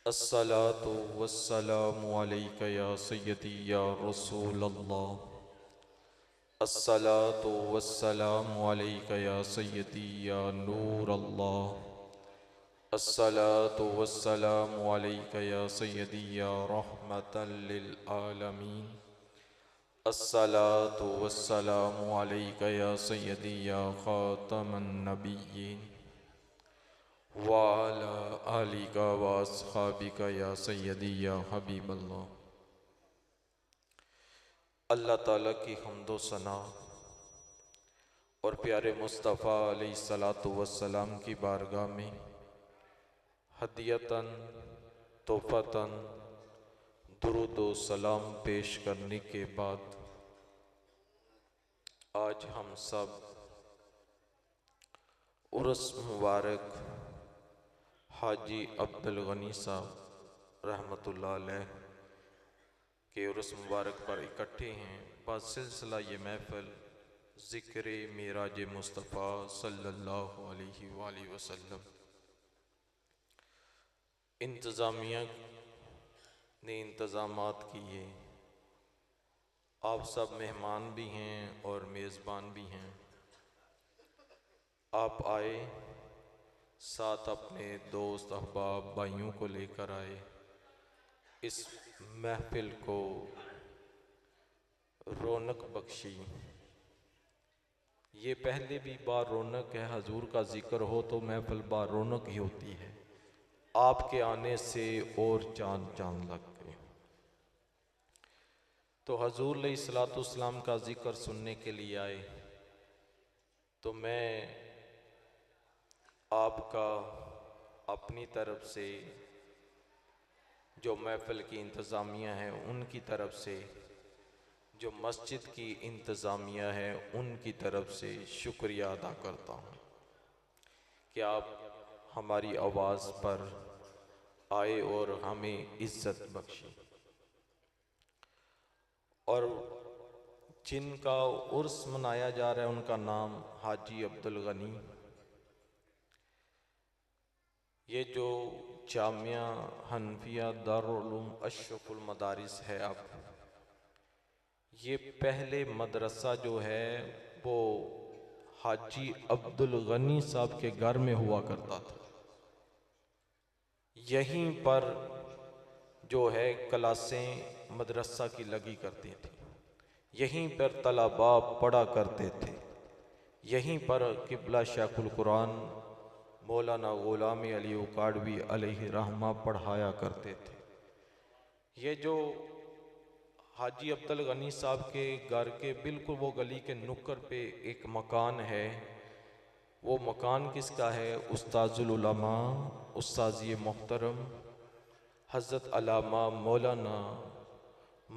अस्सलातु वस्सलामु अलैका या सय्यदी या रसूल अल्लाह। अस्सलातु वस्सलामु अलैका या सय्यदी या नूर अल्लाह। अस्सलातु वस्सलामु अलैका या सय्यदी या रहमतल लिल आलमीन। अस्सलातु वस्सलामु अलैका या सय्यदी या खातमन नबिय्यीन व अला आलिका व अस्हाबिका या सय्यदी या हबीब अल्लाह। अल्लाह ताला की हम्दो सना और प्यारे मुस्तफ़ा अलैहिस्सलातु वस्सलाम की बारगाह में हदियतन तोहफ़तन दुरूद व सलाम पेश करने के बाद आज हम सब उर्स मुबारक हाजी अब्दुल गनी साहब रहमतुल्लाह अलैह के उर्स मुबारक पर इकट्ठे हैं। बसिलसिला ये महफ़िल ज़िक्र मेराज मुस्तफ़ा सल्लल्लाहु अलैहि वसल्लम। इंतज़ामिया ने इंतज़ामात किए, आप सब मेहमान भी हैं और मेज़बान भी हैं। आप आए, साथ अपने दोस्त अहबाब भाइयों को लेकर आए, इस महफिल को रौनक बख्शी। ये पहले भी बार रौनक है, हजूर का जिक्र हो तो महफिल बार रौनक ही होती है। आपके आने से और चांद चांद लग गए। तो हजूर अलैहिस्सलाम का जिक्र सुनने के लिए आए, तो मैं आपका अपनी तरफ से, जो महफिल की इंतज़ामिया है उनकी तरफ से, जो मस्जिद की इंतज़ामिया है उनकी तरफ से शुक्रिया अदा करता हूँ कि आप हमारी आवाज़ पर आए और हमें इज्जत बख्शी। और जिनका उर्स मनाया जा रहा है उनका नाम हाजी अब्दुल गनी। ये जो जामिया हनफिया दारुल उलूम अशरफुल मदारिस है, अब ये पहले मदरसा जो है वो हाजी अब्दुल गनी साहब के घर में हुआ करता था। यहीं पर जो है क्लासें मदरसा की लगी करती थी, यहीं पर तलबा पढ़ा करते थे, यहीं पर किबला शेखुल कुरान मौलाना गुलाम अली उकाड़वी अलैहि रहमा पढ़ाया करते थे। ये जो हाजी अब्दुल गनी साहब के घर के बिल्कुल वो गली के नुक्कर पे एक मकान है, वो मकान किसका है? उस्ताजुल उलमा उस्ताज़ी मोहतरम हज़रत अल्लामा मौलाना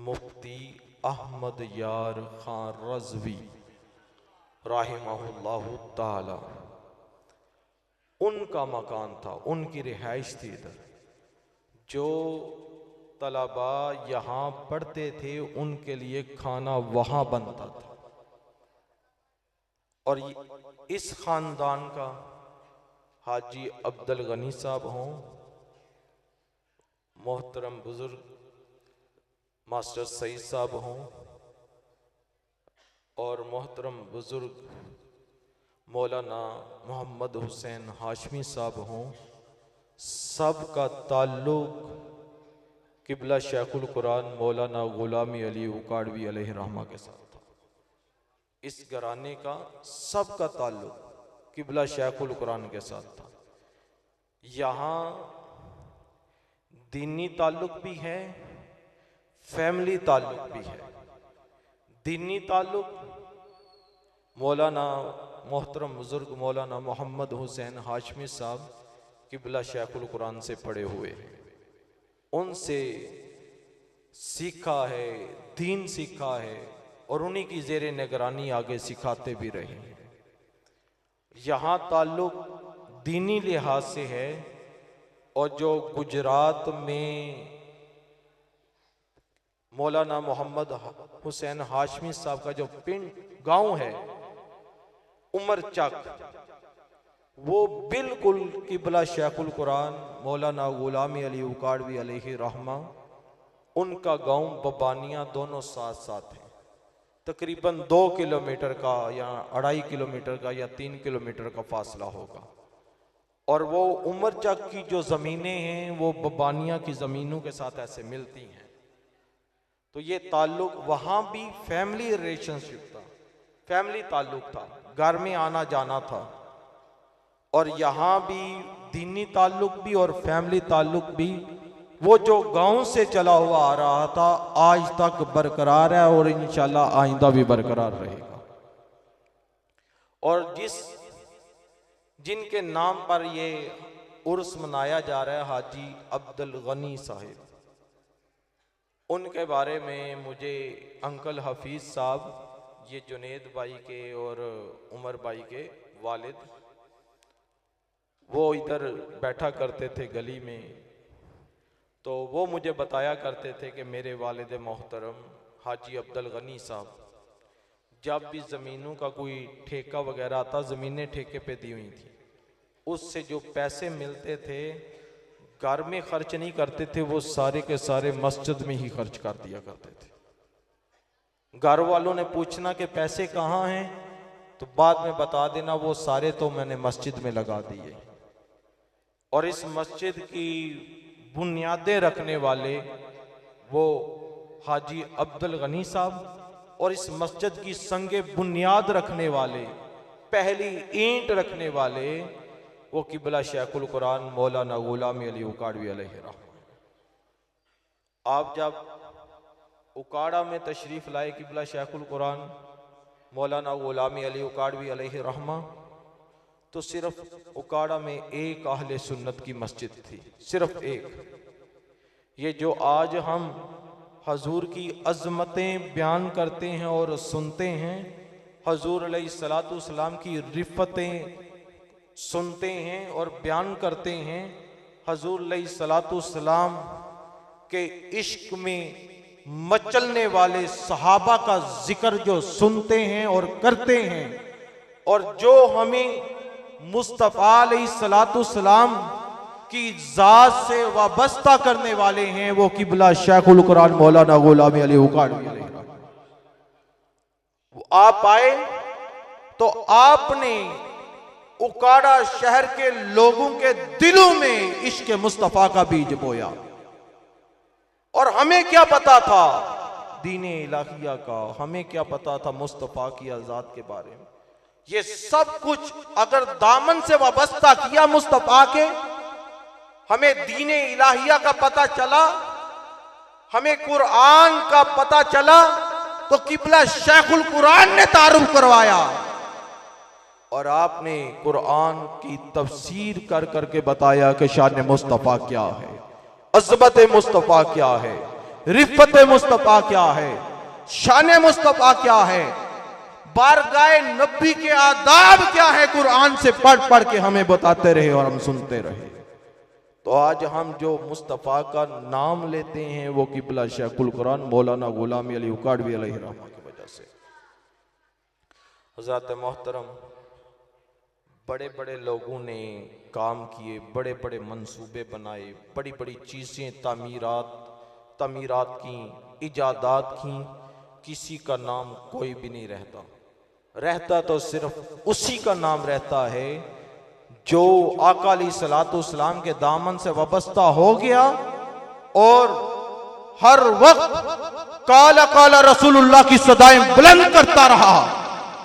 मुफ्ती अहमद यार खान रज़वी राहिमहुल्लाहु ताला, उनका मकान था, उनकी रिहाइश थी इधर। जो तलबा यहाँ पढ़ते थे उनके लिए खाना वहाँ बनता था। और इस ख़ानदान का हाजी अब्दुल गनी साहब हों, मोहतरम बुज़ुर्ग मास्टर सईद साहब हों, और मोहतरम बुज़ुर्ग मौलाना मोहम्मद हुसैन हाशमी साहब हों, सब का ताल्लुक़ किबला शेखुल कुरान मौलाना गुलामी अली उकाड़वी अलैहि रहमा के साथ था। इस घराने का सब का ताल्लुक़ किबला शेखुल कुरान के साथ था। यहाँ दीनी ताल्लुक़ भी है, फैमिली ताल्लुक़ भी है। दीनी ताल्लुक़ मौलाना मोहतरम बुज़ुर्ग मौलाना मोहम्मद हुसैन हाशमी साहब किबला शेखुल कुरान से पढ़े हुए हैं, उनसे सीखा है, दीन सीखा है और उन्हीं की ज़ेरे निगरानी आगे सिखाते भी रहे हैं। यहाँ ताल्लुक़ दीनी लिहाज से है। और जो गुजरात में मौलाना मोहम्मद हुसैन हाशमी साहब का जो पिंड गांव है उमरचक, वो बिल्कुल किबला शेखुल कुरान मौलाना गुलाम अली उकाड़वी अलैहि रहमा, उनका गांव बबानिया दोनों साथ साथ हैं। तकरीबन 2 किलोमीटर का या 2.5 किलोमीटर का या 3 किलोमीटर का फासला होगा। और वो उमरचक की जो ज़मीनें हैं वो बबानिया की ज़मीनों के साथ ऐसे मिलती हैं। तो ये ताल्लुक़ वहाँ भी फैमिली रिलेशनशिप था, फैमिली ताल्लुक़ था, घर में आना जाना था। और यहाँ भी दीनी ताल्लुक़ भी और फैमिली ताल्लुक़ भी वो जो गांव से चला हुआ आ रहा था आज तक बरकरार है और इंशाल्लाह आइंदा भी बरकरार रहेगा। और जिनके नाम पर ये उर्स मनाया जा रहा है हाजी अब्दुल गनी साहिब, उनके बारे में मुझे अंकल हफीज़ साहब, ये जुनेद भाई के और उमर भाई के वालिद, वो इधर बैठा करते थे गली में, तो वो मुझे बताया करते थे कि मेरे वालिद मोहतरम हाजी अब्दुल गनी साहब जब भी ज़मीनों का कोई ठेका वगैरह आता, ज़मीनें ठेके पे दी हुई थी, उससे जो पैसे मिलते थे घर में खर्च नहीं करते थे, वो सारे के सारे मस्जिद में ही खर्च कर दिया करते थे। घर वालों ने पूछना कि पैसे कहाँ हैं, तो बाद में बता देना वो सारे तो मैंने मस्जिद में लगा दिए। और इस मस्जिद की बुनियादें रखने वाले वो हाजी अब्दुल गनी साहब, और इस मस्जिद की संगे बुनियाद रखने वाले, पहली ईंट रखने वाले वो किबला शेखुल कुरान मौलाना गुलाम अली उकाड़वी अलैहि रहमा। आप जब उकाड़ा में तशरीफ़ लाए किबला शेखुल कुरान मौलाना गुलाम अली उकाड़वी अलैहि रहमा, तो सिर्फ उकाड़ा में एक अहले सुन्नत की मस्जिद थी, सिर्फ एक। ये जो आज हम हजूर की अज़मतें बयान करते हैं और सुनते हैं, हजूर अलैहिस्सलातु वस्सलाम की रिफ़तें सुनते हैं और बयान करते हैं, हजूर अलैहिस्सलातु वस्सलाम के इश्क में मचलने वाले सहाबा का जिक्र जो सुनते हैं और करते हैं, और जो हमें मुस्तफ़ा अलैहिस्सलातु वस्सलाम की ज़ात से वाबस्ता करने वाले हैं, वो किबला शेखुल कुरान मौलाना गुलाम अली उकाड़वी अलैहि रहमा। आप आए तो आपने उकाड़ा शहर के लोगों के दिलों में इश्क मुस्तफ़ा का बीज बोया। और हमें क्या पता था दीने इलाहिया का, हमें क्या पता था मुस्तफ़ा की आज़ाद के बारे में। ये सब कुछ अगर दामन से वाबस्ता किया मुस्तफ़ा के, हमें दीने इलाहिया का पता चला, हमें कुरान का पता चला, तो किबला शेखुल कुरान ने तारुफ करवाया। और आपने कुरान की तफसीर कर करके बताया कि शान मुस्तफ़ा क्या है, अज़मत मुस्तफ़ा क्या है, रिफ़त मुस्तफ़ा क्या है, शान मुस्तफ़ा क्या है, बारगाह नबी के आदाब क्या है, कुरान से पढ़ पढ़ के हमें बताते रहे और हम सुनते रहे। तो आज हम जो मुस्तफ़ा का नाम लेते हैं वो किबला शेखुल कुरान मौलाना गुलाम अली उकाड़वी अलैहि रहमा की वजह से। हज़रत मोहतरम, बड़े बड़े लोगों ने काम किए, बड़े बड़े मंसूबे बनाए, बड़ी बड़ी चीज़ें तमीरात की, इजादात की, किसी का नाम कोई भी नहीं रहता तो सिर्फ उसी का नाम रहता है जो आका अलैहिस्सलातु वस्सलाम के दामन से वाबस्ता हो गया और हर वक्त काला काला रसूलुल्लाह की सदाएं बुलंद करता रहा।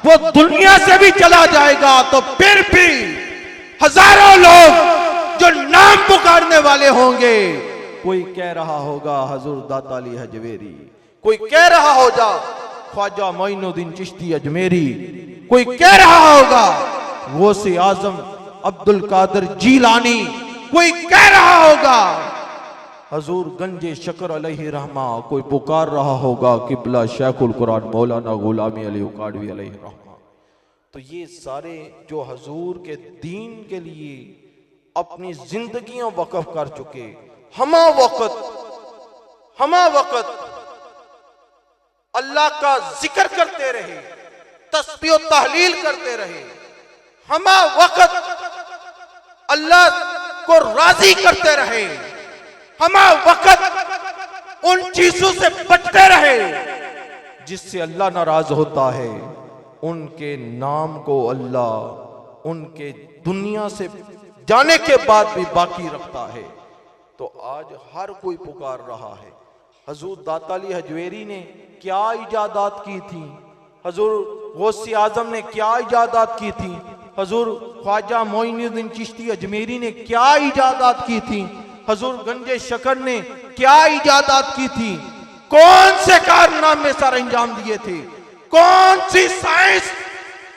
वो दुनिया से भी चला जाएगा तो फिर भी हजारों लोग जो नाम पुकारने वाले होंगे, कोई कह रहा होगा हजूर दाता अली हजवेरी, कोई कह रहा होगा ख्वाजा मोइनुद्दीन चिश्ती अजमेरी, कोई कह रहा होगा गौसे आजम अब्दुल कादिर जीलानी, कोई कह रहा होगा हजूर गंजे शकर अलैहि रहमा, कोई पुकार रहा होगा किबला शेखुल कुरान मौलाना गुलाम अली उकाड़वी अलैहि रहमा। तो ये सारे जो हजूर के दीन के लिए अपनी जिंदगियां वक़फ़ कर चुके, हमा वक़्त अल्लाह का जिक्र करते रहे, तस्बीह और तहलील करते रहे, हमा वक़्त अल्लाह को राजी करते रहे, हम वक्त उन चीजों से बचते रहे जिससे अल्लाह नाराज होता है। उनके नाम को अल्लाह उनके दुनिया से जाने के बाद भी बाकी रखता है। तो आज हर कोई पुकार रहा है। हजूर दाता अली हजवेरी ने क्या इजादात की थी, हजूर गौसे आजम ने क्या इजादात की थी, हजूर ख्वाजा मोइनुद्दीन चिश्ती अजमेरी ने क्या इजादात की थी, हजूर गंजे शकर ने क्या इजादात की थी, कौन से कारनामे सर अंजाम दिए थे, कौन सी साइंस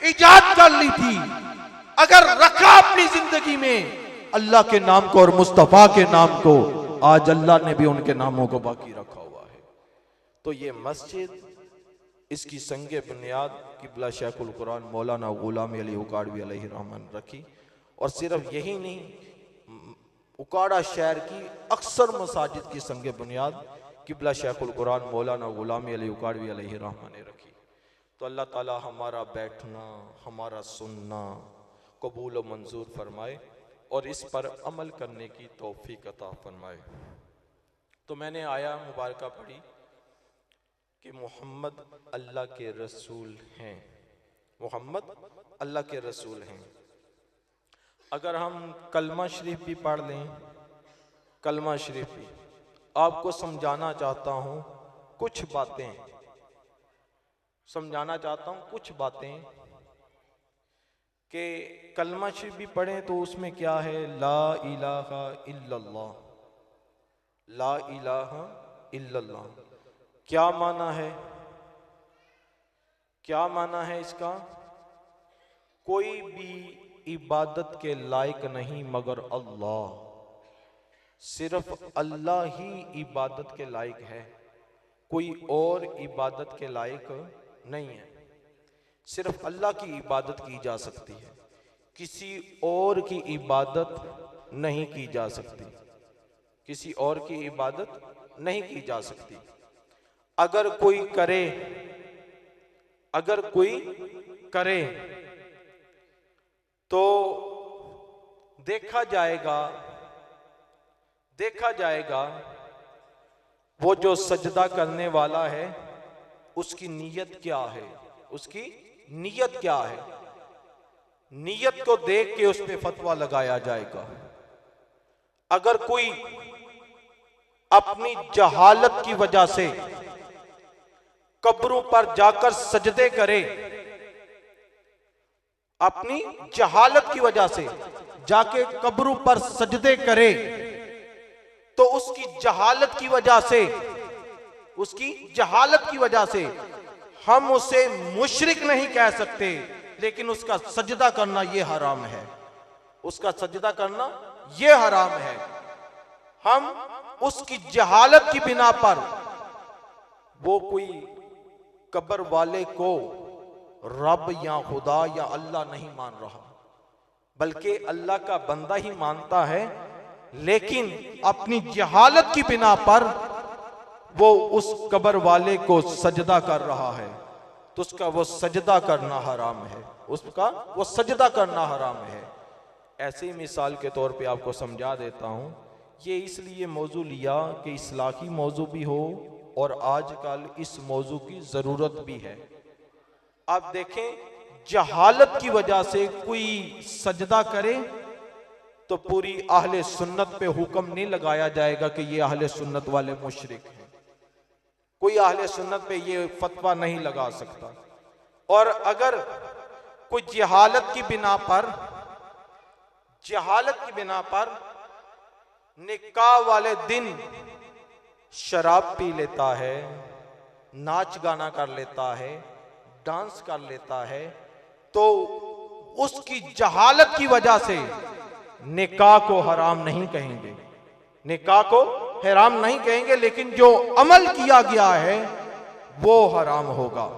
इजाद कर ली थी। अगर रखा अपनी जिंदगी में अल्लाह के नाम को और मुस्तफा के नाम को, आज अल्लाह ने भी उनके नामों को बाकी रखा हुआ है। तो ये मस्जिद, इसकी संगे बुनियाद किबला शेखुल कुरान मौलाना गुलाम अली उकाड़वी अलैहि रहमान रखी। और सिर्फ यही नहीं, उकाड़ा शहर की अक्सर मसाजिद की संगे बुनियाद किबला शेखुल कुरान मौलाना गुलाम अली उकाड़वी अलैहि रहमान ने रखी। तो अल्लाह ताला हमारा बैठना, हमारा सुनना कबूल व मंजूर फरमाए और इस पर अमल करने की तौफीक अता फरमाए। तो मैंने आया मुबारका पढ़ी कि मोहम्मद अल्लाह के रसूल हैं, मोहम्मद अल्लाह के रसूल हैं। अगर हम कलमा शरीफ भी पढ़ लें, कलमा शरीफ भी आपको समझाना चाहता हूँ कुछ बातें, समझाना चाहता हूँ कुछ बातें कि कलमा शरीफ भी पढ़ें तो उसमें क्या है, ला इलाहा इल्लल्लाह, ला इलाहा इल्लल्लाह क्या माना है, क्या माना है इसका? कोई भी इबादत के लायक नहीं मगर अल्लाह, सिर्फ अल्लाह ही इबादत के लायक है, कोई और इबादत के लायक नहीं है। सिर्फ अल्लाह की इबादत की जा सकती है, किसी और की इबादत नहीं की जा सकती, किसी और की इबादत नहीं की जा सकती। अगर कोई करे, अगर कोई करे तो देखा जाएगा, देखा जाएगा वो जो सजदा करने वाला है उसकी नीयत क्या है, उसकी नीयत क्या है। नीयत को देख के उस पे फतवा लगाया जाएगा। अगर कोई अपनी जहालत की वजह से कब्रों पर जाकर सजदे करे, अपनी जहालत की वजह से जाके कब्रों पर सजदे करे, तो उसकी जहालत की वजह से, उसकी जहालत की वजह से हम उसे मुशरिक नहीं कह सकते, लेकिन उसका सजदा करना यह हराम है, उसका सजदा करना यह हराम है। हम उसकी जहालत की बिना पर, वो कोई कब्र वाले को रब या खुदा या अल्लाह नहीं मान रहा, बल्कि अल्लाह का बंदा ही मानता है, लेकिन अपनी जहालत की बिना पर वो उस कब्र वाले को सजदा कर रहा है, तो उसका वो सजदा करना हराम है, उसका वो सजदा करना हराम है। ऐसे ही मिसाल के तौर पे आपको समझा देता हूँ। ये इसलिए मौजू लिया कि इस्लाही मौजू भी हो और आजकल इस मौजू की ज़रूरत भी है। आप देखें, जहालत की वजह से कोई सजदा करे तो पूरी अहले सुन्नत पे हुक्म नहीं लगाया जाएगा कि ये अहले सुन्नत वाले मुशरिक हैं, कोई अहले सुन्नत पे ये फतवा नहीं लगा सकता। और अगर कोई जहालत की बिना पर, जहालत की बिना पर निकाह वाले दिन शराब पी लेता है, नाच गाना कर लेता है, डांस कर लेता है, तो उसकी जहालत की वजह से निकाह को हराम नहीं कहेंगे, निकाह को हराम नहीं कहेंगे, लेकिन जो अमल किया गया है वो हराम होगा।